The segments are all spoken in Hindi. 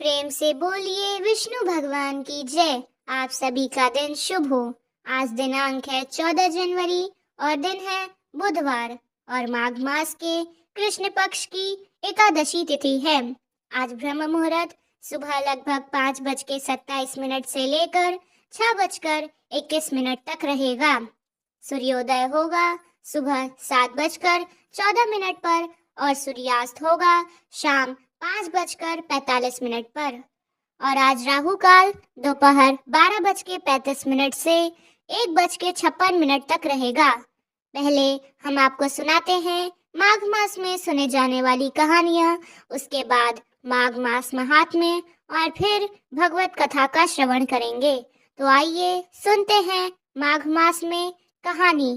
प्रेम से बोलिए विष्णु भगवान की जय। आप सभी का दिन शुभ हो। आज दिनांक है 14 जनवरी और दिन है बुधवार और माघ मास के कृष्ण पक्ष की एकादशी तिथि है। आज ब्रह्म मुहूर्त सुबह लगभग 5:27 से लेकर 6:21 तक रहेगा। सूर्योदय होगा सुबह 7:14 पर और सूर्यास्त होगा शाम 5:45 पर। और आज राहु काल दोपहर 12:35 से 1:56 तक रहेगा। पहले हम आपको सुनाते हैं माघ मास में सुने जाने वाली कहानियां, उसके बाद माघ मास महात्म्य और फिर भगवत कथा का श्रवण करेंगे। तो आइए सुनते हैं माघ मास में कहानी।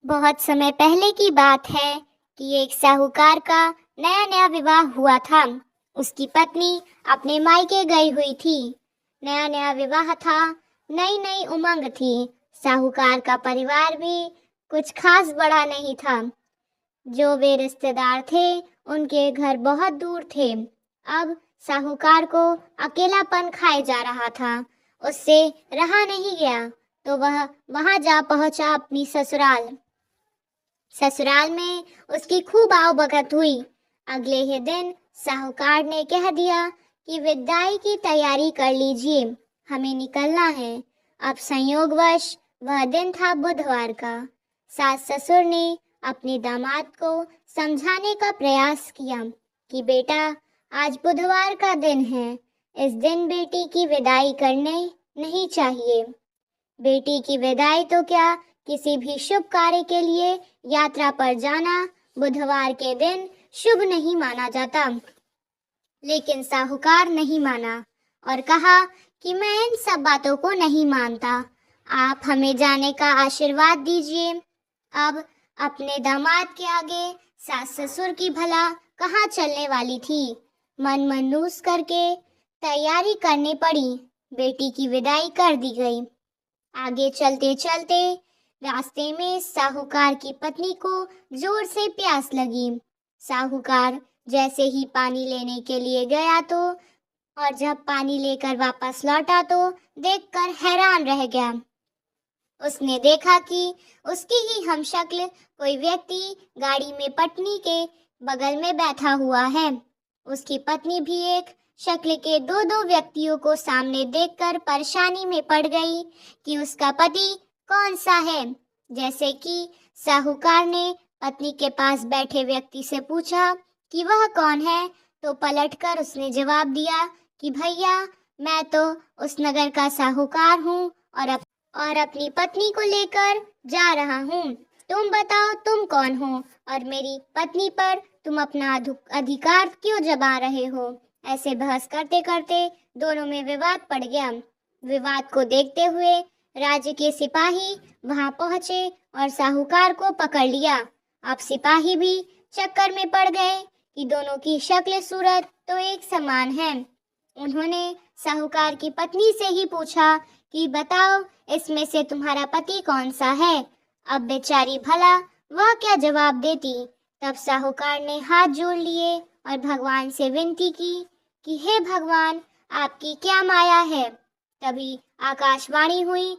बहुत समय पहले की बात है कि एक साहूकार का नया नया विवाह हुआ था। उसकी पत्नी अपने मायके गई हुई थी। नया नया विवाह था, नई नई उमंग थी। साहूकार का परिवार भी कुछ खास बड़ा नहीं था। जो वे रिश्तेदार थे उनके घर बहुत दूर थे। अब साहूकार को अकेलापन खाए जा रहा था। उससे रहा नहीं गया तो वह वहां जा पहुंचा अपनी ससुराल। ससुराल में उसकी खूब आवभगत हुई। अगले ही दिन साहूकार ने कह दिया कि विदाई की तैयारी कर लीजिए, हमें निकलना है। अब संयोगवश वह दिन था बुधवार का। सास ससुर ने अपने दामाद को समझाने का प्रयास किया कि बेटा, आज बुधवार का दिन है, इस दिन बेटी की विदाई करने नहीं चाहिए। बेटी की विदाई तो क्या, किसी भी शुभ कार्य के लिए यात्रा पर जाना बुधवार के दिन शुभ नहीं माना जाता। लेकिन साहूकार नहीं माना और कहा कि मैं इन सब बातों को नहीं मानता, आप हमें जाने का आशीर्वाद दीजिए। अब अपने दामाद के आगे सास ससुर की भला कहाँ चलने वाली थी। मन मनूस करके तैयारी करनी पड़ी। बेटी की विदाई कर दी गई। आगे चलते चलते रास्ते में साहूकार की पत्नी को जोर से प्यास लगी। साहूकार जैसे ही पानी लेने के लिए गया तो और जब पानी लेकर वापस लौटा तो देखकर हैरान रह गया। उसने देखा कि उसकी ही हमशक्ल कोई व्यक्ति गाड़ी में पटनी के बगल में बैठा हुआ है। उसकी पत्नी भी एक शक्ल के दो दो व्यक्तियों को सामने देखकर परेशानी में पड़ गई कि उसका पति कौन सा है। जैसे कि साहूकार ने पत्नी के पास बैठे व्यक्ति से पूछा कि वह कौन है, तो पलटकर उसने जवाब दिया कि भैया, मैं तो उस नगर का साहूकार हूँ और अपनी पत्नी को लेकर जा रहा हूँ। तुम बताओ तुम कौन हो और मेरी पत्नी पर तुम अपना अधिकार क्यों जमा रहे हो। ऐसे बहस करते करते दोनों में विवाद पड़ गया। विवाद को देखते हुए राज्य के सिपाही वहां पहुंचे और साहूकार को पकड़ लिया। अब सिपाही भी चक्कर में पड़ गए कि दोनों की शक्ल सूरत तो एक समान है। उन्होंने साहूकार की पत्नी से ही पूछा कि बताओ, इसमें से तुम्हारा पति कौन सा है। अब बेचारी भला वह क्या जवाब देती। तब साहूकार ने हाथ जोड़ लिए और भगवान से विनती की कि हे भगवान, आपकी क्या माया है। तभी आकाशवाणी हुई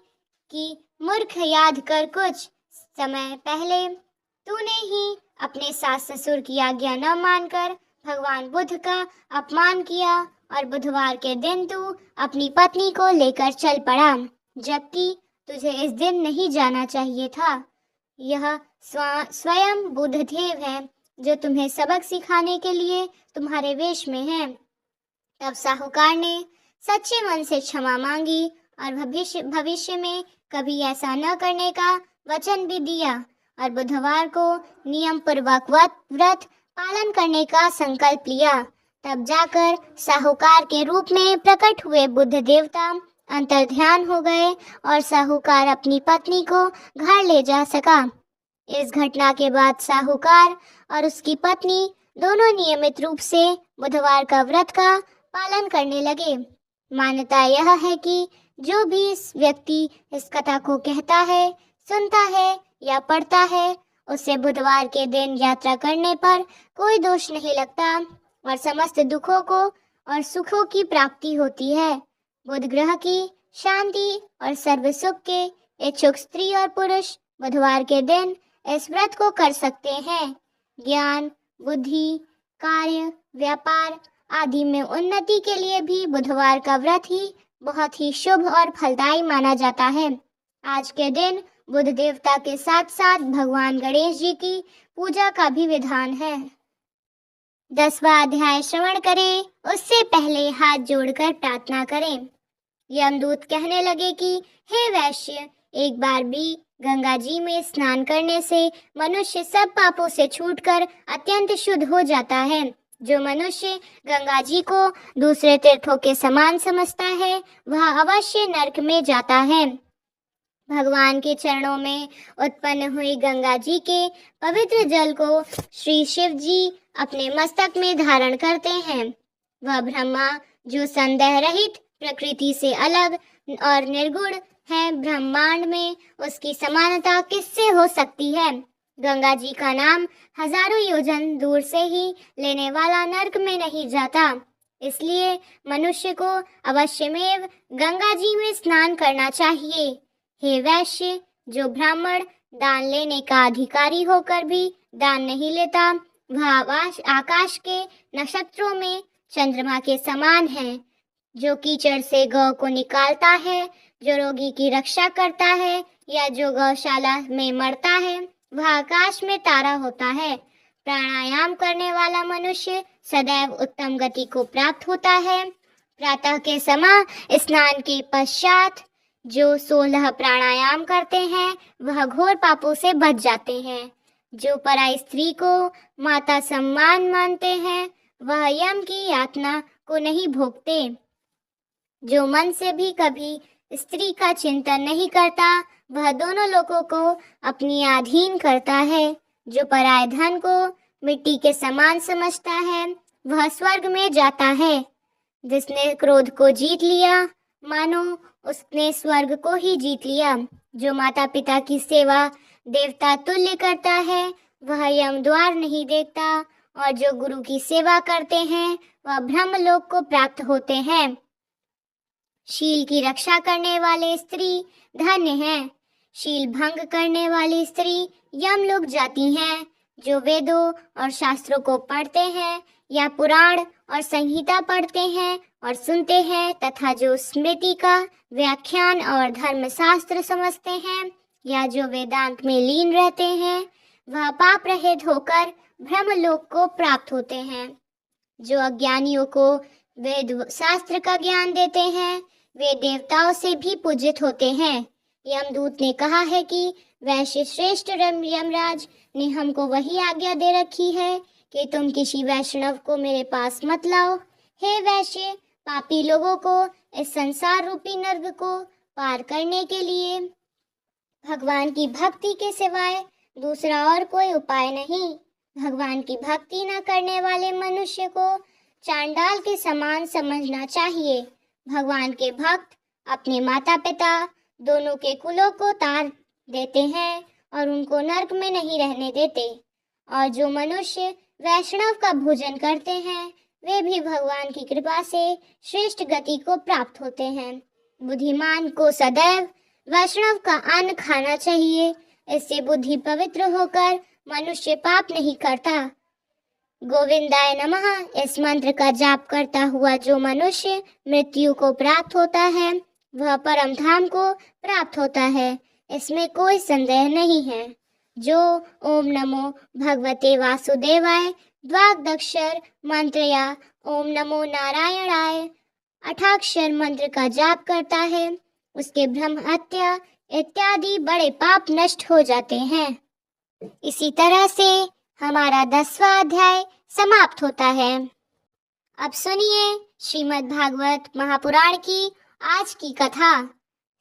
कि मूर्ख, याद कर, कुछ समय पहले तूने ही अपने सास ससुर की आज्ञा न मानकर भगवान बुद्ध का अपमान किया और बुधवार के दिन तू अपनी पत्नी को लेकर चल पड़ा, जबकि तुझे इस दिन नहीं जाना चाहिए था। यह स्वयं बुद्धदेव है जो तुम्हें सबक सिखाने के लिए तुम्हारे वेश में है। तब साहूकार ने सच्चे मन से क्षमा मांगी और भविष्य में कभी ऐसा न करने का वचन भी दिया और बुधवार को नियम पूर्वक व्रत पालन करने का संकल्प लिया। तब जाकर साहूकार के रूप में प्रकट हुए बुद्ध देवता अंतर्ध्यान हो गए और साहूकार अपनी पत्नी को घर ले जा सका। इस घटना के बाद साहूकार और उसकी पत्नी दोनों नियमित रूप से बुधवार का व्रत का पालन करने लगे। मान्यता यह है कि जो भी इस व्यक्ति इस कथा को कहता है, सुनता है या पढ़ता है, उसे बुधवार के दिन यात्रा करने पर कोई दोष नहीं लगता और समस्त दुखों को और सुखों की प्राप्ति होती है। बुध ग्रह की शांति और सर्व सुख के इच्छुक स्त्री और पुरुष बुधवार के दिन इस व्रत को कर सकते हैं। ज्ञान, बुद्धि, कार्य, व्यापार आदि में उन्नति के लिए भी बुधवार का व्रत ही बहुत ही शुभ और फलदायी माना जाता है। आज के दिन बुध देवता के साथ साथ भगवान गणेश जी की पूजा का भी विधान है। 10वां अध्याय श्रवण करें, उससे पहले हाथ जोड़कर प्रार्थना करें। यमदूत कहने लगे कि हे वैश्य, एक बार भी गंगा जी में स्नान करने से मनुष्य सब पापों से छूटकर अत्यंत शुद्ध हो जाता है। जो मनुष्य गंगा जी को दूसरे तीर्थों के समान समझता है वह अवश्य नरक में जाता है। भगवान के चरणों में उत्पन्न हुई गंगा जी के पवित्र जल को श्री शिव जी अपने मस्तक में धारण करते हैं। वह ब्रह्मा जो संदेह रहित प्रकृति से अलग और निर्गुण है, ब्रह्मांड में उसकी समानता किससे हो सकती है। गंगा जी का नाम हजारों योजन दूर से ही लेने वाला नरक में नहीं जाता, इसलिए मनुष्य को अवश्यमेव गंगा जी में स्नान करना चाहिए। हे वैश्य, जो ब्राह्मण दान लेने का अधिकारी होकर भी दान नहीं लेता वह आकाश के नक्षत्रों में चंद्रमा के समान है। जो कीचड़ से गौ को निकालता है, जो रोगी की रक्षा करता है या जो गौशाला में मरता है वह आकाश में तारा होता है। प्राणायाम करने वाला मनुष्य सदैव उत्तम गति को प्राप्त होता है। प्रातः के समय स्नान के पश्चात जो 16 प्राणायाम करते हैं वह घोर पापों से बच जाते हैं। जो पराई स्त्री को माता सम्मान मानते हैं वह यम की यातना को नहीं भोगते। जो मन से भी कभी स्त्री का चिंतन नहीं करता वह दोनों लोगों को अपनी अधीन करता है। जो पराय धन को मिट्टी के समान समझता है वह स्वर्ग में जाता है। जिसने क्रोध को जीत लिया मानो उसने स्वर्ग को ही जीत लिया। जो माता पिता की सेवा देवता तुल्य करता है वह यम द्वार नहीं देखता, और जो गुरु की सेवा करते हैं वह ब्रह्मलोक को प्राप्त होते हैं। शील की रक्षा करने वाले स्त्री धन्य हैं। शील भंग करने वाली स्त्री यमलोक जाती हैं। जो वेदों और शास्त्रों को पढ़ते हैं या पुराण और संहिता पढ़ते हैं और सुनते हैं तथा जो स्मृति का व्याख्यान और धर्मशास्त्र समझते हैं या जो वेदांत में लीन रहते हैं वह पाप रहित होकर ब्रह्मलोक को प्राप्त होते हैं। जो अज्ञानियों को वेद शास्त्र का ज्ञान देते हैं वे देवताओं से भी पूजित होते हैं। यमदूत ने कहा है कि वैश्य श्रेष्ठ यमराज ने हमको वही आज्ञा दे रखी है कि तुम किसी वैष्णव को मेरे पास मत लाओ। हे वैश्य, पापी लोगों को इस संसार रूपी नर्क को पार करने के लिए भगवान की भक्ति के सिवाय दूसरा और कोई उपाय नहीं। भगवान की भक्ति न करने वाले मनुष्य को चांडाल के समान समझना चाहिए। भगवान के भक्त अपने माता पिता दोनों के कुलों को तार देते हैं और उनको नरक में नहीं रहने देते। और जो मनुष्य वैष्णव का भोजन करते हैं वे भी भगवान की कृपा से श्रेष्ठ गति को प्राप्त होते हैं। बुद्धिमान को सदैव वैष्णव का अन्न खाना चाहिए, इससे बुद्धि पवित्र होकर मनुष्य पाप नहीं करता। गोविंदाय नमः इस मंत्र का जाप करता हुआ जो मनुष्य मृत्यु को प्राप्त होता है वह परम धाम को प्राप्त होता है, इसमें कोई संदेह नहीं है। जो ओम नमो भगवते वासुदेवाय द्वादक्षर मंत्र या ओम नमो नारायणाय 8 मंत्र का जाप करता है उसके ब्रह्म हत्या इत्यादि बड़े पाप नष्ट हो जाते हैं। इसी तरह से हमारा 10वां अध्याय समाप्त होता है। अब सुनिए श्रीमद् भागवत महापुराण की आज की कथा।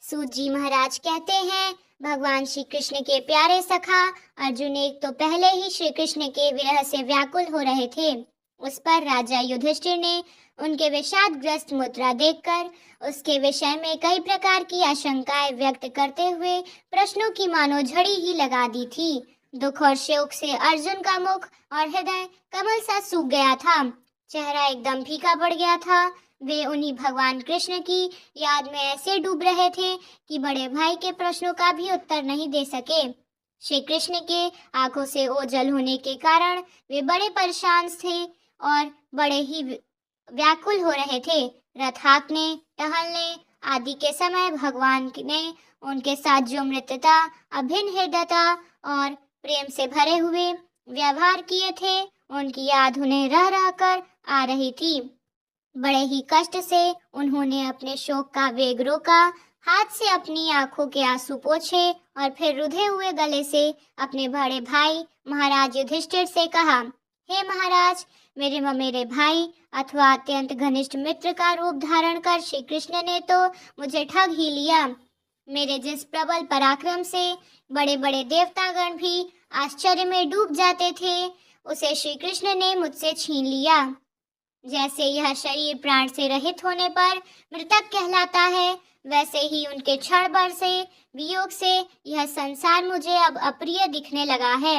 सूत जी महाराज कहते हैं, भगवान श्री कृष्ण के प्यारे सखा अर्जुन एक तो पहले ही श्री कृष्ण के विरह से व्याकुल हो रहे थे। उस पर राजा युधिष्ठिर ने उनके विषादग्रस्त मुद्रा देखकर उसके विषय में कई प्रकार की आशंकाएं व्यक्त करते हुए प्रश्नों की मानो झड़ी ही लगा दी थी। दुख और शोक से अर्जुन का मुख और हृदय कमल सा सूख गया था। चेहरा एकदम फीका पड़ गया था। वे उन्हीं भगवान कृष्ण की याद में ऐसे डूब रहे थे कि बड़े भाई के प्रश्नों का भी उत्तर नहीं दे सके। श्री कृष्ण के आंखों से ओझल होने के कारण वे बड़े परेशान थे और बड़े ही व्याकुल हो रहे थे। रथ हाँकने, टहलने आदि के समय भगवान ने उनके साथ जो मित्रता, अभिन्न हृदयता और प्रेम से भरे हुए व्यवहार किए थे, उनकी याद उन्हें रह रह कर आ रही थी। बड़े ही कष्ट से उन्होंने अपने शोक का वेग रोका, हाथ से अपनी आंखों के आंसू पोंछे और फिर रुधे हुए गले से अपने बड़े भाई महाराज युधिष्ठिर से कहा, हे महाराज, मेरे ममेरे भाई अथवा अत्यंत घनिष्ठ मित्र का रूप धारण कर श्री कृष्ण ने तो मुझे ठग ही लिया। मेरे जिस प्रबल पराक्रम से बड़े बड़े देवतागण भी आश्चर्य में डूब जाते थे, उसे श्री कृष्ण ने मुझसे छीन लिया। जैसे यह शरीर प्राण से रहित होने पर मृतक कहलाता है, वैसे ही उनके क्षण भर से वियोग से यह संसार मुझे अब अप्रिय दिखने लगा है।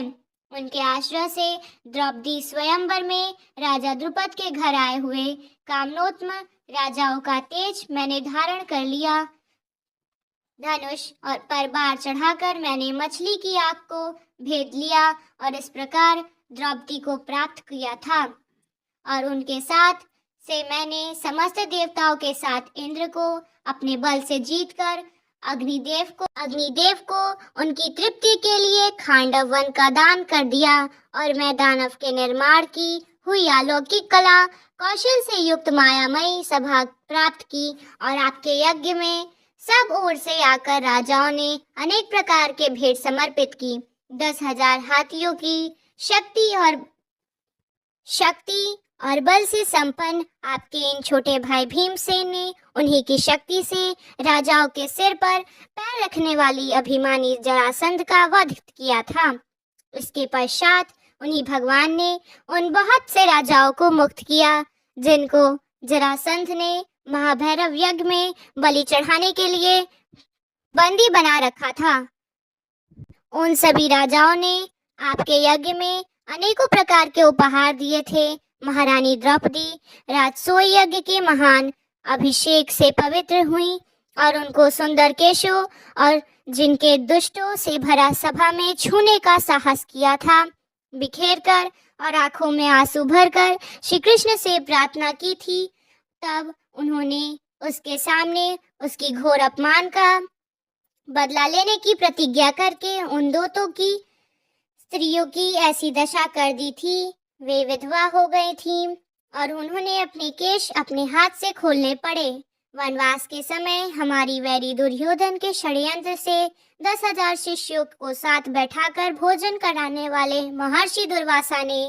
उनके आश्रय से द्रौपदी स्वयंवर में राजा द्रुपद के घर आए हुए कामनोत्म राजाओं का तेज मैंने धारण कर लिया। धनुष और पर बार चढ़ाकर मैंने मछली की आंख को भेद लिया और इस प्रकार द्रौपदी को प्राप्त किया था। और उनके साथ से मैंने समस्त देवताओं के साथ इंद्र को अपने बल से जीतकर अग्निदेव को उनकी तृप्ति के लिए खांडव वन का दान कर दिया और मैं दानव के निर्माण की हुई अलौकिक कला कौशल से युक्त मायामयी सभा प्राप्त की और आपके यज्ञ में सब ओर से आकर राजाओं ने अनेक प्रकार के भेंट समर्पित की। 10,000 हाथियों की शक्ति और बल से संपन्न आपके इन छोटे भाई भीमसेन ने उन्हीं की शक्ति से राजाओं के सिर पर पैर रखने वाली अभिमानी जरासंध का वध किया था। इसके पश्चात उन्हीं भगवान ने उन बहुत से राजाओं को मुक्त किया जिनको जरासंध ने महाभैरव यज्ञ में बलि चढ़ाने के लिए बंदी बना रखा था। उन सभी राजाओं ने आपके यज्ञ में अनेकों प्रकार के उपहार दिए थे। महारानी द्रौपदी राजसूय यज्ञ के महान अभिषेक से पवित्र हुई और उनको सुंदर केशों और जिनके दुष्टों से भरा सभा में छूने का साहस किया था, बिखेर कर और आंखों में आंसू भरकर श्री कृष्ण से प्रार्थना की थी। तब उन्होंने उसके सामने उसकी घोर अपमान का बदला लेने की प्रतिज्ञा करके उन दोनों की स्त्रियों की ऐसी दशा कर दी थी, वे विधवा हो गई थीं और उन्होंने अपने केश अपने हाथ से खोलने पड़े। वनवास के समय हमारी वैरी दुर्योधन के षड्यंत्र से 10,000 शिष्यों को साथ बैठाकर भोजन कराने वाले महर्षि दुर्वासा ने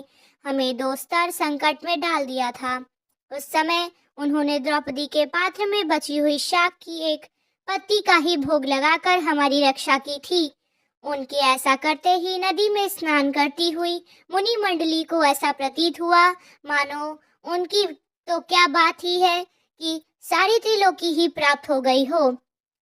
हमें दो स्तर संकट में डाल दिया था। उस समय उन्होंने द्रौपदी के पात्र में बची हुई शाक की एक पत्ती का ही भोग लगाकर हमारी रक्षा की थी। उनके ऐसा करते ही नदी में स्नान करती हुई मुनि मंडली को ऐसा प्रतीत हुआ मानो उनकी तो क्या बात ही है कि सारी त्रिलोकी ही प्राप्त हो गई हो।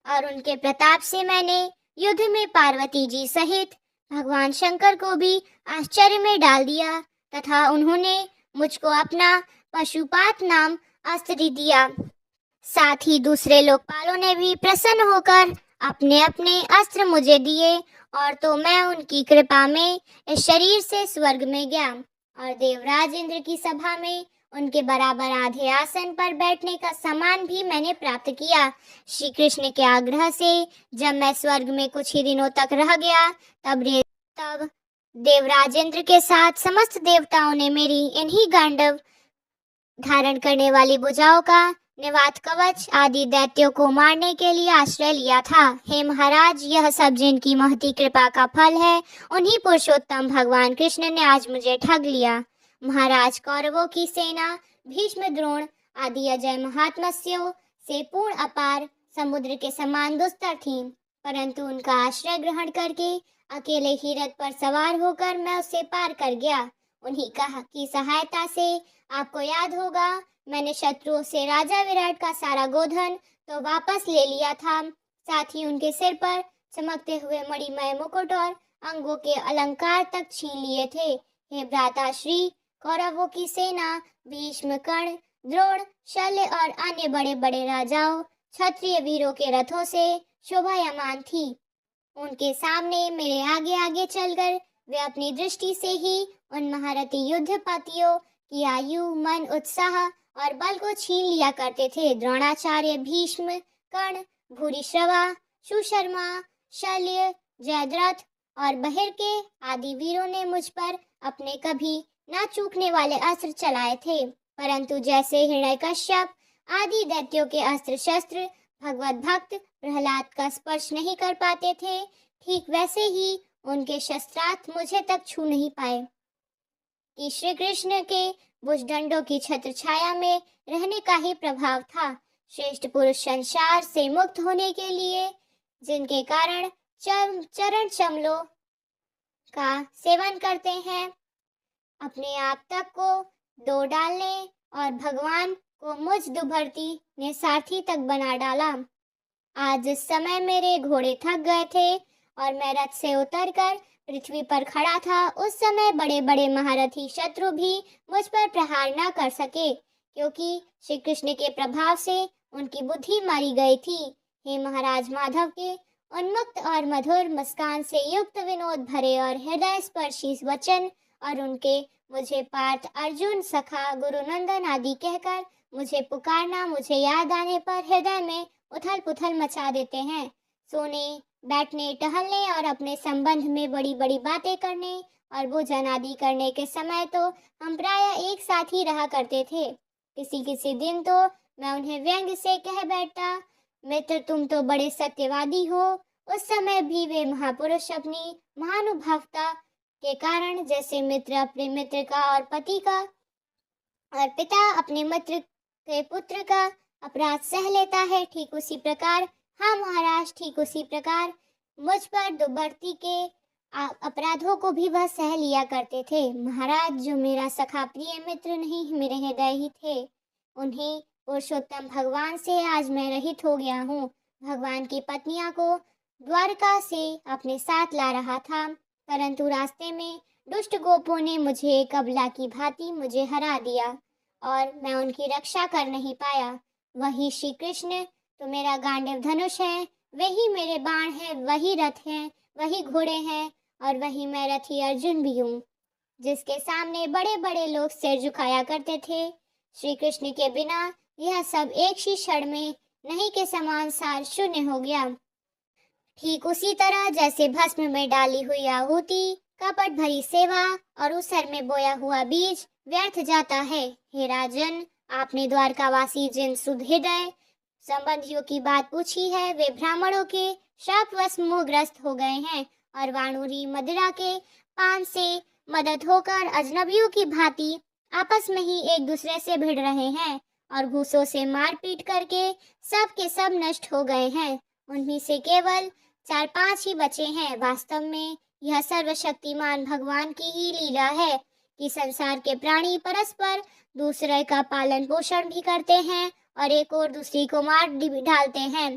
और उनके प्रताप से मैंने युद्ध में पार्वती जी सहित भगवान शंकर को भी आश्चर्य में डाल दिया तथा उन्होंने मुझको अपना पशुपात नाम अस्त्र दिया। साथ ही दूसरे लोकपालों ने भी प्रसन्न होकर अपने अपने अस्त्र मुझे दिए और तो मैं उनकी कृपा में इस शरीर से स्वर्ग में गया और देवराज इंद्र की सभा में उनके बराबर आधे आसन पर बैठने का सम्मान भी मैंने प्राप्त किया। श्री कृष्ण के आग्रह से जब मैं स्वर्ग में कुछ ही दिनों तक रह गया तब देवराज इंद्र के साथ समस्त देवताओं ने मेरी इन्हीं गांडव धारण करने वाली भुजाओं का निवात कवच आदि दैत्यों को मारने के लिए आश्रय लिया था। हे महाराज, यह सब जिनकी महती कृपा का फल है, उन्हीं पुरुषोत्तम भगवान कृष्ण ने आज मुझे ठग लिया। महाराज, कौरवों की सेना भीष्म, द्रोण आदि अजय महात्मस्यों से पूर्ण अपार समुद्र के समान दुस्तर थी, परंतु उनका आश्रय ग्रहण करके अकेले ही रथ पर सवार होकर मैं उससे पार कर गया। उन्हीं की सहायता से आपको याद होगा मैंने शत्रुओं से राजा विराट का सारा गोधन तो वापस ले लिया था, साथ ही उनके सिर पर चमकते हुए मणिमय मुकुट और अंगों के अलंकार तक छीन लिए थे। हे भ्राता श्री, कौरवों की सेना भीष्म, कर्ण, द्रोण, शल्य और अन्य बड़े बड़े राजाओं क्षत्रिय वीरों के रथों से शोभायमान थी। उनके सामने मेरे आगे आगे चलकर वे अपनी दृष्टि से ही उन महारथी युद्धपतियों की आयु, मन, उत्साह और बल को छीन लिया करते थे। द्रोणाचार्य, भीष्म, कर्ण, भूरिश्रवा, सुशर्मा, शल्य, जयद्रथ और बहिर्के आदि वीरों ने मुझ पर अपने कभी न चूकने वाले अस्त्र चलाए थे, परंतु जैसे हिरण्यकश्यप आदि दैत्यों के अस्त्र शस्त्र भगवत भक्त प्रहलाद का स्पर्श नहीं कर पाते थे, ठीक वैसे ही उनके शस्त्रास्त्र मुझे तक छू नहीं पाए। कि श्री कृष्ण के भुजदंडों की छत्र छाया में रहने का ही प्रभाव था। श्रेष्ठ पुरुष संसार से मुक्त होने के लिए जिनके कारण चरण चमलों का सेवन करते हैं, अपने आप तक को दो डालने और भगवान को मुझ दुभर्ती ने सारथी तक बना डाला। आज जिस समय मेरे घोड़े थक गए थे और मैं रथ से उतरकर पृथ्वी पर खड़ा था, उस समय बड़े बड़े महारथी शत्रु भी मुझ पर प्रहार न कर सके, क्योंकि श्री कृष्ण के प्रभाव से उनकी बुद्धि मारी गई थी। हे महाराज माधव के उन्मुक्त और मधुर मुस्कान से युक्त विनोद भरे और हृदय स्पर्शी वचन और उनके मुझे पार्थ, अर्जुन, सखा, गुरुनंदन आदि कहकर मुझे पुकारना मुझे याद आने पर हृदय में उथल पुथल मचा देते हैं। सोने, बैठने, टहलने और अपने संबंध में बड़ी बड़ी बातें करने और भोजन आदि करने के समय तो हम प्रायः एक साथ ही रहा करते थे। किसी किसी दिन तो मैं उन्हें व्यंग से कह बैठता, मित्र तुम तो बड़े सत्यवादी हो। उस समय भी वे महापुरुष अपनी महानुभावता के कारण जैसे मित्र अपने मित्र का और पति का और पिता अपने मित्र के पुत्र का अपराध सह लेता है, ठीक उसी प्रकार हाँ महाराज, ठीक उसी प्रकार मुझ पर दुर्बरती के अपराधों को भी वह सह लिया करते थे। महाराज, जो मेरा सखा प्रिय मित्र नहीं मेरे हृदय ही थे, उन्हीं पुरुषोत्तम भगवान से आज मैं रहित हो गया हूँ। भगवान की पत्नियां को द्वारका से अपने साथ ला रहा था, परंतु रास्ते में दुष्ट गोपों ने मुझे एक अबला की भांति मुझे हरा दिया और मैं उनकी रक्षा कर नहीं पाया। वही श्री कृष्ण तो मेरा गांडीव धनुष है, वही मेरे बाण है, वही रथ है, वही घोड़े हैं और वही मैं रथी अर्जुन भी हूँ, जिसके सामने बड़े बड़े लोग सिर झुकाया करते थे। श्री कृष्ण के बिना यह सब एक ही क्षण में नहीं के समान सार शून्य हो गया। ठीक उसी तरह जैसे भस्म में डाली हुई आहुति, कपट भरी सेवा और उसर में बोया हुआ बीज व्यर्थ जाता है। हे राजन, आपने द्वारकावासी जिन सुध हृदय संबंधियों की बात पूछी है, वे ब्राह्मणों के शापवश मोहग्रस्त हो गए हैं और वाणुरी मदिरा के पान से मदद होकर अजनबियों की भांति आपस में ही एक दूसरे से भिड़ रहे हैं और घूसों से मारपीट करके सब के सब नष्ट हो गए हैं। उनमें से केवल 4-5 ही बचे हैं। वास्तव में यह सर्वशक्तिमान भगवान की ही लीला है कि संसार के प्राणी परस्पर दूसरे का पालन पोषण भी करते हैं और एक और दूसरी को मार डालते हैं।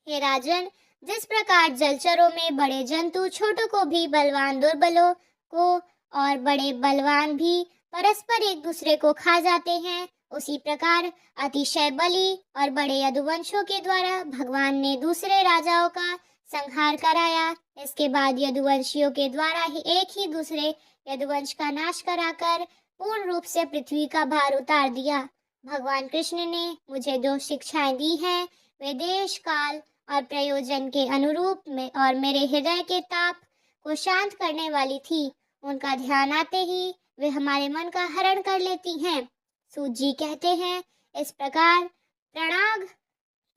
हे राजन, जिस प्रकार जलचरों में बड़े जंतु छोटों को भी बलवान दुर्बलों को और बड़े बलवान भी परस्पर एक दूसरे को खा जाते हैं, उसी प्रकार अतिशय बली और बड़े यदुवंशों के द्वारा भगवान ने दूसरे राजाओं का संहार कराया। इसके बाद यदुवंशियों के द्वारा ही एक ही दूसरे यदुवंश का नाश कराकर पूर्ण रूप से पृथ्वी का भार उतार दिया। भगवान कृष्ण ने मुझे जो शिक्षाएं दी हैं, वे देश, काल और प्रयोजन के अनुरूप में और मेरे हृदय के ताप को शांत करने वाली थी। उनका ध्यान आते ही वे हमारे मन का हरण कर लेती हैं। सूत जी कहते हैं, इस प्रकार प्रणाग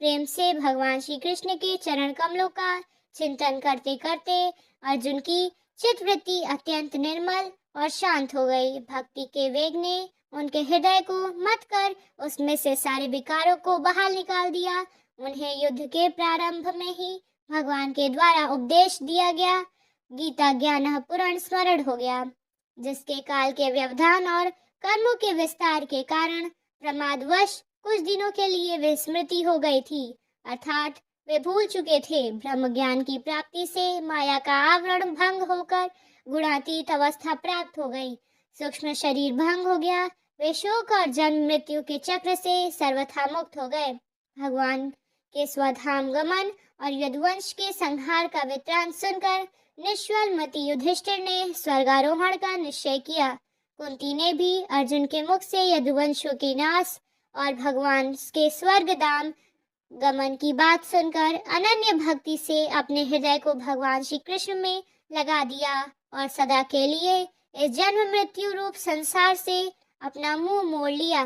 प्रेम से भगवान श्री कृष्ण के चरण कमलों का चिंतन करते करते अर्जुन की चित्तवृत्ति अत्यंत निर्मल और शांत हो गई। भक्ति के वेग ने उनके हृदय को मत कर उसमें से सारे विकारों को बाहर निकाल दिया। उन्हें युद्ध के प्रारंभ में ही भगवान के द्वारा उपदेश दिया गया गीता ज्ञान पुराण स्मरण हो गया, जिसके काल के व्यवधान और कर्मों के विस्तार के कारण प्रमादवश कुछ दिनों के लिए वे स्मृति हो गई थी, अर्थात वे भूल चुके थे। ब्रह्म ज्ञान की प्राप्ति से माया का आवरण भंग होकर गुणातीत अवस्था प्राप्त हो गई। सूक्ष्म शरीर भंग हो गया। वे शोक और जन्म मृत्यु के चक्र से सर्वथा मुक्त हो गए। भगवान के स्वधाम गमन और यदुवंश के संहार का वृत्तांत सुनकर निश्चल मति युधिष्ठिर ने स्वर्गारोहण का निश्चय किया। कुंती ने भी अर्जुन के मुख से यदुवंशों के नाश और भगवान के स्वर्गधाम गमन की बात सुनकर अनन्य भक्ति से अपने हृदय को भगवान श्री कृष्ण में लगा दिया और सदा के लिए इस जन्म मृत्यु रूप संसार से अपना मुंह मोड़ लिया।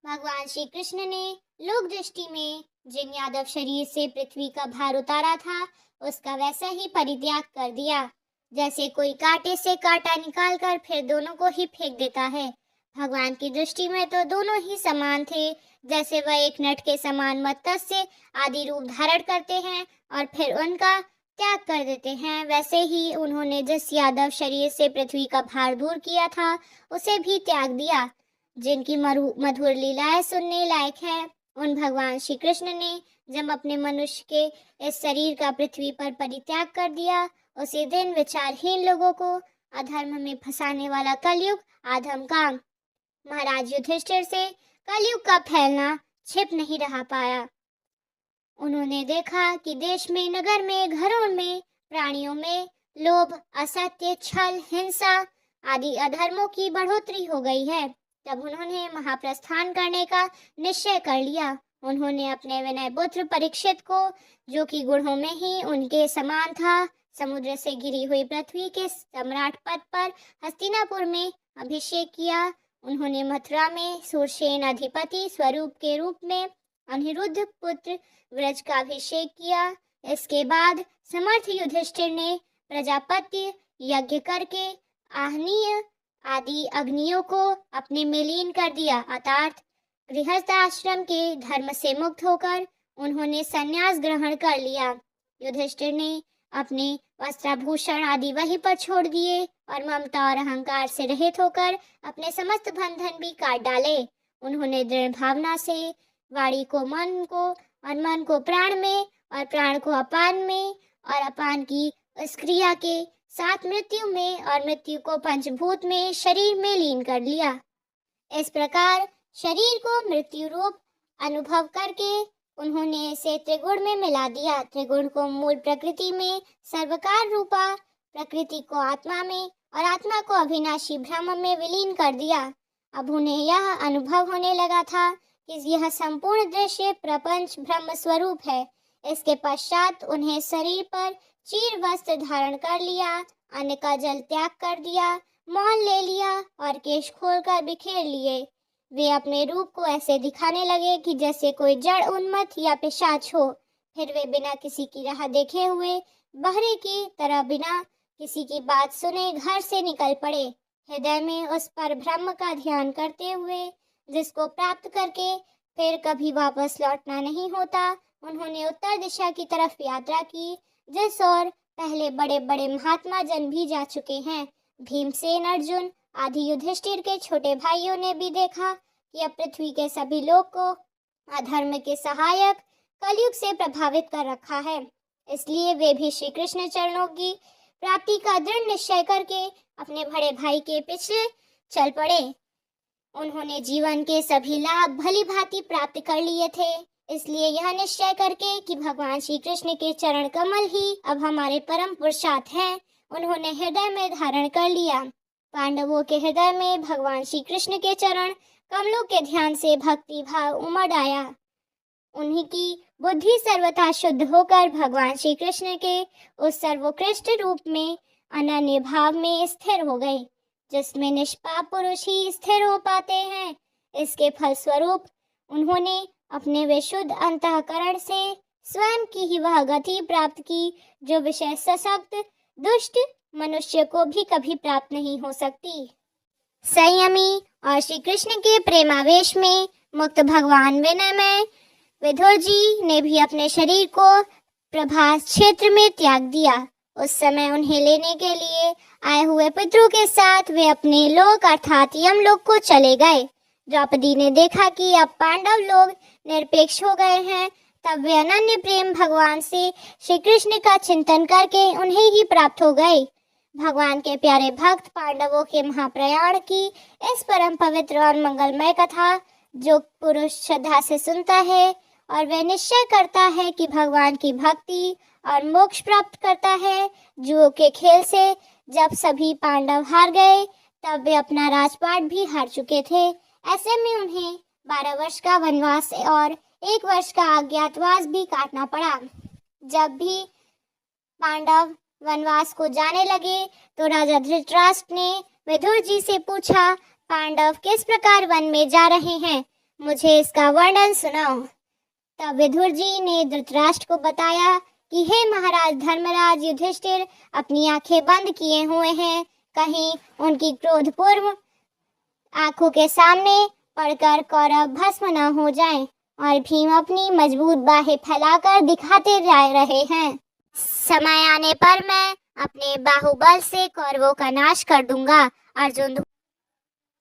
भगवान श्री कृष्ण ने लोक दृष्टि में जिन यादव शरीर से पृथ्वी का भार उतारा था उसका वैसा ही परित्याग कर दिया, जैसे कोई कांटे से कांटा निकालकर फिर दोनों को ही फेंक देता है। भगवान की दृष्टि में तो दोनों ही समान थे। जैसे वह एक नट के समान मत्स्य आदि रूप धारण करते हैं और फिर उनका त्याग कर देते हैं, वैसे ही उन्होंने जिस यादव शरीर से पृथ्वी का भार दूर किया था उसे भी त्याग दिया। जिनकी मधुर लीलाएं सुनने लायक है, उन भगवान श्री कृष्ण ने जब अपने मनुष्य के इस शरीर का पृथ्वी पर परित्याग कर दिया, उसी दिन विचारहीन लोगों को अधर्म में फंसाने वाला कलयुग आधम का महाराज युधिष्ठिर से कलयुग का फैलना छिप नहीं रहा पाया। उन्होंने देखा कि देश में, नगर में, घरों में, प्राणियों में लोभ, असत्य, छल, हिंसा आदि अधर्मों की बढ़ोतरी हो गई है। तब उन्होंने महाप्रस्थान करने का निश्चय कर लिया। उन्होंने अपने विनय पुत्र परीक्षित को, जो कि गुणों में ही उनके समान था, समुद्र से घिरी हुई पृथ्वी के सम्राट पद पर हस्तिनापुर में अभिषेक किया। उन्होंने मथुरा में सूरसेन अधिपति स्वरूप के रूप में अनिरुद्ध पुत्र व्रज का अभिषेक किया। इसके बाद समर्थ युधिष्ठिर ने प्रजापत्य यज्ञ करके आहनीय आदि अग्नियों को अपने में लीन कर दिया। अर्थात गृहस्थ आश्रम के धर्म से मुक्त होकर उन्होंने संन्यास ग्रहण कर लिया। युधिष्ठिर ने अपने वस्त्राभूषण आदि वहीं पर छोड़ दिए और ममता और अहंकार से रहित होकर अपने समस्त बंधन भी काट डाले। उन्होंने दृढ़ भावना से वाणी को मन को और मन को प्राण में और प्राण को अपान में और अपान की इस क्रिया के साथ मृत्यु में और मृत्यु को पंचभूत में शरीर में लीन कर लिया। इस प्रकार शरीर को मृत्यु रूप अनुभव करके उन्होंने इसे त्रिगुण में मिला दिया। त्रिगुण को मूल प्रकृति में, सर्वकार रूपा प्रकृति को आत्मा में और आत्मा को अविनाशी ब्रह्म में विलीन कर दिया। अब उन्हें यह अनुभव होने लगा था कि यह संपूर्ण दृश्य प्रपंच ब्रह्म स्वरूप है। इसके पश्चात उन्हें शरीर पर चीर वस्त्र धारण कर लिया, अन्न का जल त्याग कर दिया, मौन ले लिया और केश खोलकर बिखेर लिए। वे अपने रूप को ऐसे दिखाने लगे कि जैसे कोई जड़ उन्मत्त या पिशाच हो। फिर वे बिना किसी की राह देखे हुए बहरे की तरह बिना किसी की बात सुने घर से निकल पड़े, हृदय में उस पर ब्रह्म का ध्यान करते हुए जिसको प्राप्त करके फिर कभी वापस लौटना नहीं होता। उन्होंने उत्तर दिशा की तरफ यात्रा की, जिस ओर पहले बड़े बड़े महात्मा जन भी जा चुके हैं। भीमसेन, अर्जुन आदि युधिष्ठिर के छोटे भाइयों ने भी देखा कि अब पृथ्वी के सभी लोग को अधर्म के सहायक कलयुग से प्रभावित कर रखा है। इसलिए वे भी श्री कृष्ण चरणों की प्राप्ति का दृढ़ निश्चय करके अपने बड़े भाई के पीछे चल पड़े। उन्होंने जीवन के सभी लाभ भली भांति प्राप्त कर लिए थे, इसलिए यह निश्चय करके कि भगवान श्री कृष्ण के चरण कमल ही अब हमारे परम पुरुषार्थ हैं, उन्होंने हृदय में धारण कर लिया। पांडवों के हृदय में भगवान श्री कृष्ण के चरण कमलों के ध्यान से भक्ति भाव उमड़ आया। उन्हीं की बुद्धि सर्वथा शुद्ध होकर भगवान श्री कृष्ण के उस सर्वोत्कृष्ट रूप में अनन्य भाव में स्थिर हो गई, जिसमें निष्पाप पुरुष ही स्थिर हो पाते हैं। इसके फलस्वरूप उन्होंने अपने विशुद्ध अंतःकरण से स्वयं की ही वह गति प्राप्त की जो विषय सशक्त दुष्ट मनुष्य को भी कभी प्राप्त नहीं हो सकती। संयमी और श्री कृष्ण के प्रेमावेश में मुक्त भगवान विनयमय विदुर जी ने भी अपने शरीर को प्रभास क्षेत्र में त्याग दिया। उस समय उन्हें लेने के लिए आए हुए पितरों के साथ वे अपने लोक अर्थात यमलोक को चले गए। द्रौपदी ने देखा कि अब पांडव लोग निरपेक्ष हो गए हैं, तब वे अनन्य प्रेम भगवान से श्री कृष्ण का चिंतन करके उन्हें ही प्राप्त हो गए। भगवान के प्यारे भक्त पांडवों के महाप्रयाण की इस परम पवित्र और मंगलमय कथा जो पुरुष श्रद्धा से सुनता है और वह निश्चय करता है कि भगवान की भक्ति और मोक्ष प्राप्त करता है। जुओं के खेल से जब सभी पांडव हार गए तब वे अपना राजपाट भी हार चुके थे। ऐसे में उन्हें 12 वर्ष का वनवास और 1 वर्ष का अज्ञातवास भी काटना पड़ा। जब भी पांडव वनवास को जाने लगे तो राजा धृतराष्ट्र ने विदुर जी से पूछा, पांडव किस प्रकार वन में जा रहे हैं, मुझे इसका वर्णन सुनाओ। तब विदुर जी ने धृतराष्ट्र को बताया कि हे महाराज धर्मराज युधिष्ठिर अपनी आंखें बंद किए हुए हैं, कहीं उनकी क्रोधपूर्व आंखों के सामने पड़कर कौरव भस्म न हो जाएं। और भीम अपनी मजबूत बाहें फैलाकर दिखाते जा रहे हैं, समय आने पर मैं अपने बाहुबल से कौरवों का नाश कर दूंगा।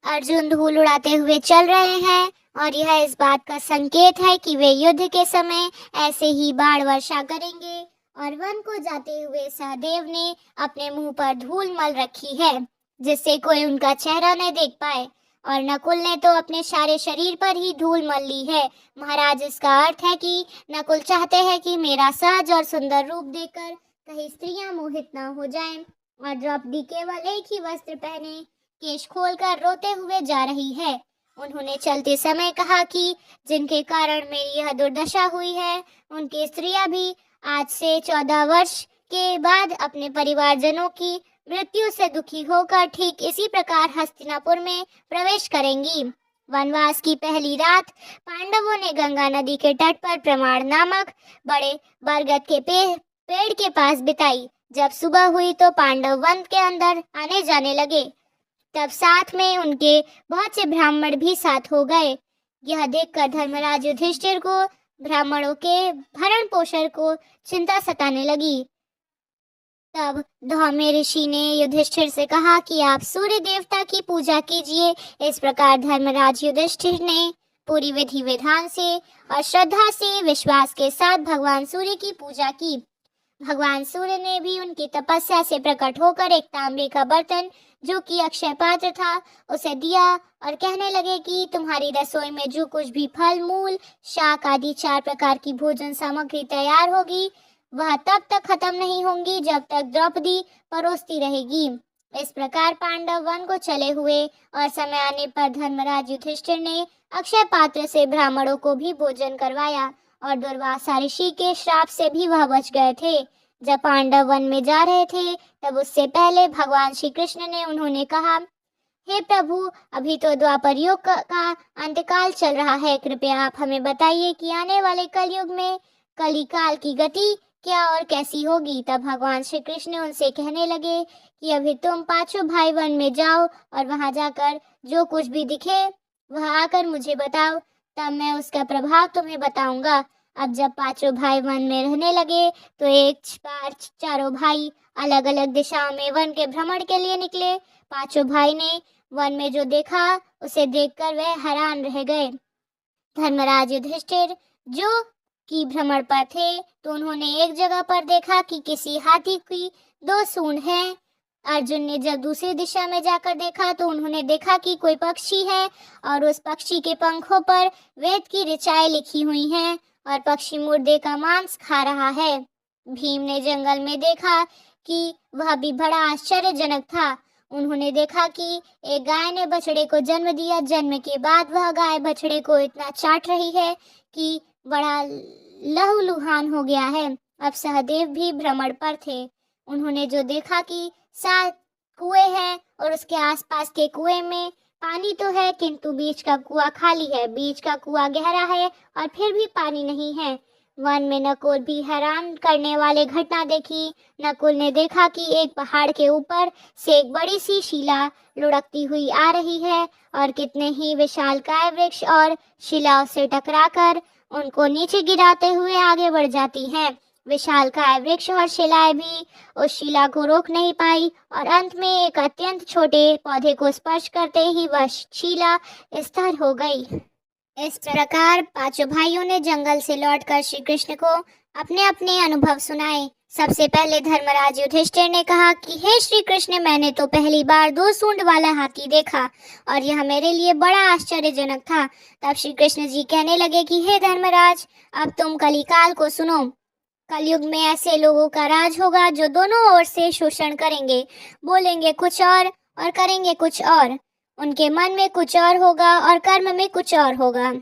अर्जुन धूल उड़ाते हुए चल रहे हैं और यह इस बात का संकेत है कि वे युद्ध के समय ऐसे ही बाण वर्षा करेंगे। और वन को जाते हुए सहदेव ने अपने मुंह पर धूल मल रखी है जिससे कोई उनका चेहरा न देख पाए, और नकुल ने तो अपने सारे शरीर पर ही धूल मल ली है। महाराज, इसका अर्थ है कि नकुल चाहते हैं कि मेरा सहज और सुंदर रूप देखकर कहीं स्त्रियां मोहित न हो जाएं। और द्रौपदी केवल एक ही वस्त्र पहने केश खोलकर रोते हुए जा रही है। उन्होंने चलते समय कहा कि जिनके कारण मेरी यह दुर्दशा हुई है उनकी स्त्रियां भी आज से 14 वर्ष के बाद अपने परिवारजनों की मृत्यु से दुखी होकर ठीक इसी प्रकार हस्तिनापुर में प्रवेश करेंगी। वनवास की पहली रात पांडवों ने गंगा नदी के तट पर प्रमाण नामक बड़े बरगद के पेड़ के पास बिताई। जब सुबह हुई तो पांडव वन के अंदर आने जाने लगे। तब साथ में उनके बहुत से ब्राह्मण भी साथ हो गए। यह देखकर धर्मराज युधिष्ठिर को ब्राह्मणों के भरण पोषण को चिंता सताने लगी। तब धौम्य ऋषि ने युधिष्ठिर से कहा कि आप सूर्य देवता की पूजा कीजिए। इस प्रकार धर्मराज युधिष्ठिर ने पूरी विधि विधान से और श्रद्धा से विश्वास के साथ भगवान सूर्य की पूजा की। भगवान सूर्य ने भी उनकी तपस्या से प्रकट होकर एक तांबे का बर्तन जो कि अक्षय पात्र था उसे दिया और कहने लगे कि तुम्हारी रसोई में जो कुछ भी फल मूल शाक आदि 4 प्रकार की भोजन सामग्री तैयार होगी वह तब तक खत्म नहीं होंगी जब तक द्रौपदी परोसती रहेगी। इस प्रकार पांडव वन को चले हुए और समय आने पर धर्मराज युधिष्ठिर ने अक्षय पात्र से ब्राह्मणों को भी भोजन करवाया और दुर्वासा ऋषि के श्राप से भी वह बच गए थे। जब पांडव वन में जा रहे थे तब उससे पहले भगवान श्री कृष्ण ने उन्होंने कहा, हे प्रभु, अभी तो द्वापर युग का अंतकाल चल रहा है, कृपया आप हमें बताइए कि आने वाले कलयुग में कलिकाल की गति क्या और कैसी होगी। तब भगवान श्री कृष्ण उनसे कहने लगे कि अभी तुम 5 भाई वन में जाओ और वहां जाकर जो कुछ भी दिखे वह आकर मुझे बताओ, तब मैं उसका प्रभाव तुम्हें बताऊंगा। अब जब 5 भाई वन में रहने लगे तो एक बार 4 भाई अलग अलग दिशाओं में वन के भ्रमण के लिए निकले। 5 भाई ने वन में जो देखा उसे देखकर वह हैरान रह गए। धर्मराज युधिष्ठिर जो की भ्रमण पर थे तो उन्होंने एक जगह पर देखा कि किसी हाथी की 2 सूंड हैं। अर्जुन ने जब दूसरी दिशा में जाकर देखा तो उन्होंने देखा कि कोई पक्षी है और उस पक्षी के पंखों पर वेद की ऋचाएं लिखी हुई हैं और पक्षी मुर्दे का मांस खा रहा है। भीम ने जंगल में देखा कि वह भी बड़ा आश्चर्यजनक था। उन्होंने देखा कि एक गाय ने बछड़े को जन्म दिया। जन्म के बाद वह गाय बछड़े को इतना चाट रही है कि बड़ा लहूलुहान हो गया है। अब सहदेव भी भ्रमण पर थे। उन्होंने जो देखा कि 7 कुएं हैं और उसके आसपास के कुएं में पानी तो है किंतु बीच का कुआं खाली है। बीच का कुआं गहरा है और फिर भी पानी नहीं है। वन में नकुल भी हैरान करने वाली घटना देखी। नकुल ने देखा कि एक पहाड़ के ऊपर से एक बड़ी सी शिला लुढ़कती हुई आ रही है और कितने ही विशालकाय वृक्ष और शिलाओं से टकराकर उनको नीचे गिराते हुए आगे बढ़ जाती हैं। विशालकाय वृक्ष और शिलाएं भी उस शिला को रोक नहीं पाई और अंत में एक अत्यंत छोटे पौधे को स्पर्श करते ही वह शिला स्थिर हो गई। इस प्रकार 5 भाइयों ने जंगल से लौटकर श्री कृष्ण को अपने अपने अनुभव सुनाए। सबसे पहले धर्मराज युधिष्ठिर ने कहा कि हे श्री कृष्ण, मैंने तो पहली बार 2 सूंड वाला हाथी देखा और यह मेरे लिए बड़ा आश्चर्यजनक था। तब श्री कृष्ण जी कहने लगे कि हे धर्मराज, अब तुम कलिकाल को सुनो। कलयुग में ऐसे लोगों का राज होगा जो दोनों ओर से शोषण करेंगे, बोलेंगे कुछ और करेंगे कुछ और। उनके मन में कुछ और होगा और कर्म में कुछ और होगा।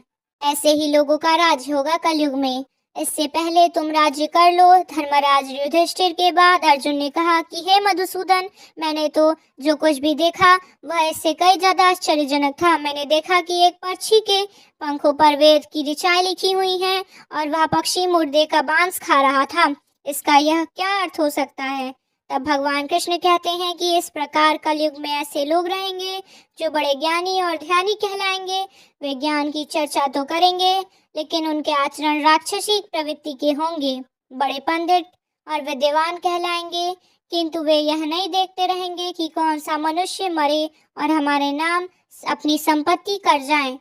ऐसे ही लोगों का राज होगा कलयुग में। इससे पहले तुम राज्य कर लो। धर्मराज युधिष्ठिर के बाद अर्जुन ने कहा कि हे मधुसूदन, मैंने तो जो कुछ भी देखा वह इससे कई ज्यादा आश्चर्यजनक था। मैंने देखा कि एक पक्षी के पंखों पर वेद की ऋचाएं लिखी हुई हैं और वह पक्षी मुर्दे का मांस खा रहा था। इसका यह क्या अर्थ हो सकता है? तब भगवान कृष्ण कहते हैं कि इस प्रकार कलयुग में ऐसे लोग रहेंगे जो बड़े ज्ञानी और ध्यानी कहलाएंगे। वे ज्ञान की चर्चा तो करेंगे, लेकिन उनके आचरण राक्षसी प्रवृत्ति के होंगे। बड़े पंडित और विद्वान कहलाएंगे, किंतु वे यह नहीं देखते रहेंगे कि कौन सा मनुष्य मरे और हमारे नाम अपनी संपत्ति कर जाए।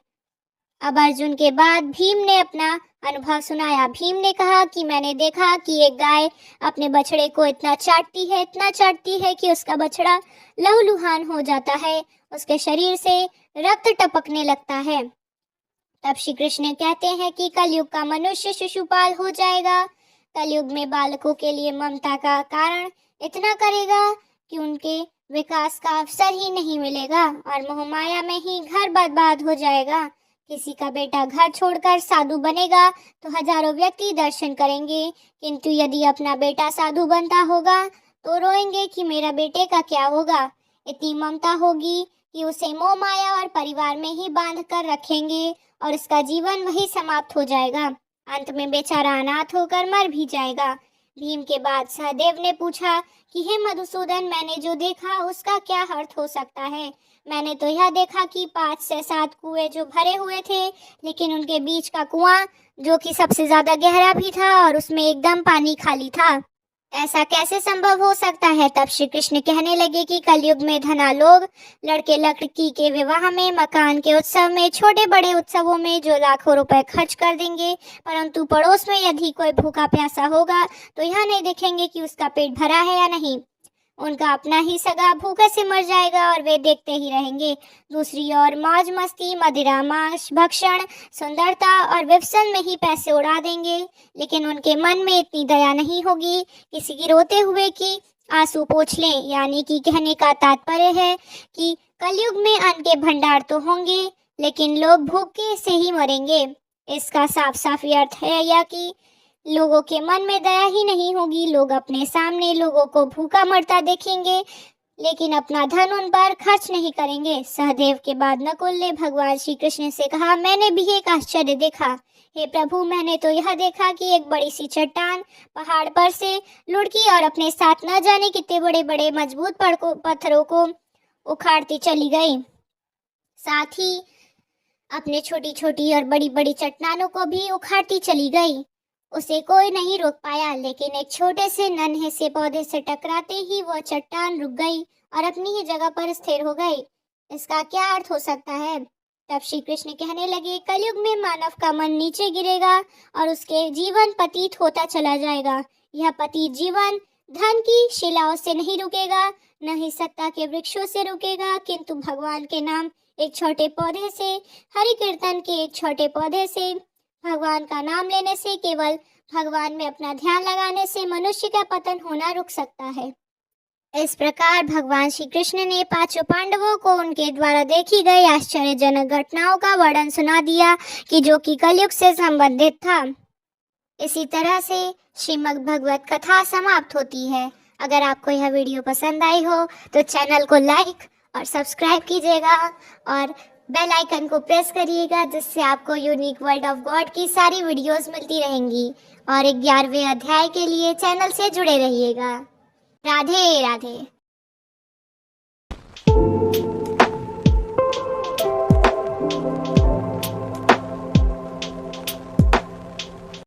अब अर्जुन के बाद भीम ने अपना अनुभव सुनाया। भीम ने कहा कि मैंने देखा कि एक गाय अपने बछड़े को इतना चाटती है कि उसका बछड़ा लहूलुहान हो जाता है, उसके शरीर से रक्त टपकने लगता है। तब श्री कृष्ण कहते हैं कि कलयुग का मनुष्य शिशुपाल हो जाएगा। कलयुग में बालकों के लिए ममता का कारण इतना करेगा कि उनके विकास का अवसर ही नहीं मिलेगा और मोहमाया में ही घर बर्बाद हो जाएगा। किसी का बेटा घर छोड़कर साधु बनेगा तो हजारों व्यक्ति दर्शन करेंगे, किंतु यदि अपना बेटा साधु बनता होगा तो रोएंगे कि मेरा बेटे का क्या होगा। इतनी ममता होगी कि उसे मोह माया और परिवार में ही बांध कर रखेंगे और उसका जीवन वही समाप्त हो जाएगा। अंत में बेचारा अनाथ होकर मर भी जाएगा। भीम के बाद सहदेव ने पूछा कि हे मधुसूदन, मैंने जो देखा उसका क्या अर्थ हो सकता है? मैंने तो यह देखा कि 5 से 7 कुएं जो भरे हुए थे, लेकिन उनके बीच का कुआं जो कि सबसे ज्यादा गहरा भी था और उसमें एकदम पानी खाली था। ऐसा कैसे संभव हो सकता है? तब श्री कृष्ण कहने लगे कि कलयुग में धना लोग लड़के लड़की के विवाह में, मकान के उत्सव में, छोटे बड़े उत्सवों में जो लाखों रुपए खर्च कर देंगे, परंतु पड़ोस में यदि कोई भूखा प्यासा होगा तो यह नहीं देखेंगे कि उसका पेट भरा है या नहीं। उनका अपना ही सगा भूखे से मर जाएगा और वे देखते ही रहेंगे। दूसरी ओर मौज मस्ती, मदिरा, मांस भक्षण, सुंदरता और व्यसन में ही पैसे उड़ा देंगे, लेकिन उनके मन में इतनी दया नहीं होगी किसी की रोते हुए की आंसू पोंछ लें। यानी कि कहने का तात्पर्य है कि कलयुग में अन्न के भंडार तो होंगे, लेकिन लोग भूखे से ही मरेंगे। इसका साफ साफ अर्थ है या कि लोगों के मन में दया ही नहीं होगी। लोग अपने सामने लोगों को भूखा मरता देखेंगे, लेकिन अपना धन उन पर खर्च नहीं करेंगे। सहदेव के बाद नकुल ने भगवान श्री कृष्ण से कहा, मैंने भी एक आश्चर्य देखा। हे प्रभु, मैंने तो यह देखा कि एक बड़ी सी चट्टान पहाड़ पर से लुढ़की और अपने साथ न जाने कितने बड़े बड़े मजबूत पत्थरों को उखाड़ती चली गई। साथ ही अपने छोटी छोटी और बड़ी बड़ी चट्टानों को भी उखाड़ती चली गई। उसे कोई नहीं रोक पाया, लेकिन एक छोटे से नन्हे से पौधे से टकराते ही वह चट्टान रुक गई और अपनी ही जगह पर स्थिर हो गई। इसका क्या अर्थ हो सकता है? तब श्री कृष्ण कहने लगे, कलयुग में मानव का मन नीचे गिरेगा और उसके जीवन पतित होता चला जाएगा। यह पतित जीवन धन की शिलाओं से नहीं रुकेगा, न ही सत्ता के वृक्षों से रुकेगा, किंतु भगवान के नाम एक छोटे पौधे से, हरि कीर्तन के एक छोटे पौधे से, भगवान का नाम लेने से, केवल भगवान में अपना ध्यान लगाने से मनुष्य का पतन होना रुक सकता है। इस प्रकार भगवान श्री कृष्ण ने 5 पांडवों को उनके द्वारा देखी गई आश्चर्यजनक घटनाओं का वर्णन सुना दिया कि जो कि कलयुग से संबंधित था। इसी तरह से श्रीमद् भगवत कथा समाप्त होती है। अगर आपको यह वीडियो पसंद आई हो तो चैनल को लाइक और सब्सक्राइब कीजिएगा और बेल आइकन को प्रेस करिएगा, जिससे आपको यूनिक वर्ड ऑफ गॉड की सारी वीडियोस मिलती रहेंगी। और 11वें अध्याय के लिए चैनल से जुड़े रहिएगा। राधे राधे।